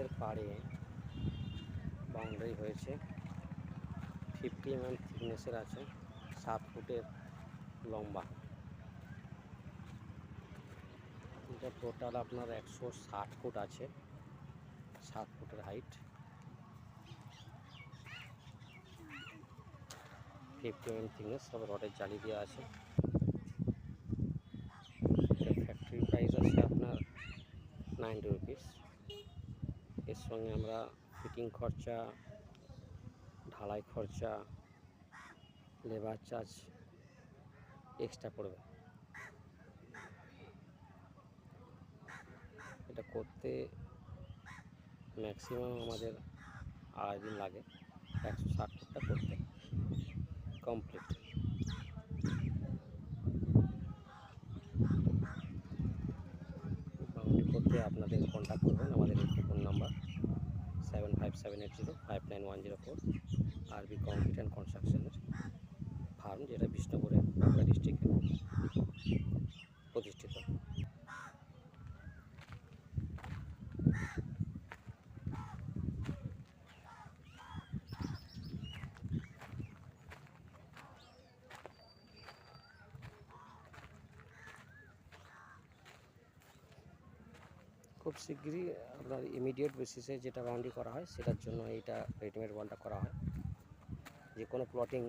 আমাদের পাড়ে বাউন্ডারি হয়েছে, 50 mm থিকনেসের আছে, 7 ফুটের লম্বা। এটা টোটাল আপনার 160 ফুট আছে, 7 ফুটের হাইট, 50 mm থিকনেস, সব রডের জালি দেওয়া আছে। ফ্যাক্টরি প্রাইস আছে আপনার 90 রুপিস। এর সঙ্গে আমরা ফিটিং খরচা, ঢালাই খরচা, লেবার চার্জ এক্সট্রা পড়বে। এটা করতে ম্যাক্সিমাম আমাদের 2.5 দিন লাগে, 160 ফুটটা করতে কমপ্লিট। বাউন্ডারি করতে আপনাদের কন্ট্যাক্ট করবেন আমাদের এই ফোন নাম্বার 7578059104, আরবি কংক্রিট অ্যান্ড কনস্ট্রাকশনের ফার্ম, যেটা বিষ্ণুপুরে বাঁকুড়া ডিস্ট্রিক্টে প্রতিষ্ঠিত। খুব শীঘ্রই আপনার ইমিডিয়েট বেসিসে যেটা বাউন্ডারি করা হয় সেটার জন্য এইটা রেডিমেড ওয়ালটা করা হয়। যে কোনো প্লটিং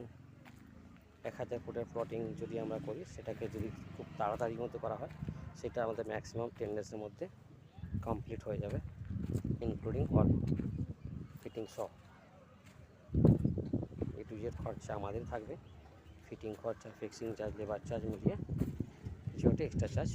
1000 ফুটের প্লটিং যদি আমরা করি, সেটাকে যদি খুব তাড়াতাড়ির মধ্যে করা হয়, সেটা আমাদের ম্যাক্সিমাম 10 ডেজের মধ্যে কমপ্লিট হয়ে যাবে, ইনক্লুডিং অল ফিটিং সহ। এ টু জেড খরচা আমাদের থাকবে, ফিটিং খরচা, ফিক্সিং চার্জ, লেবার চার্জ মিলিয়ে কিছু একটা এক্সট্রা চার্জ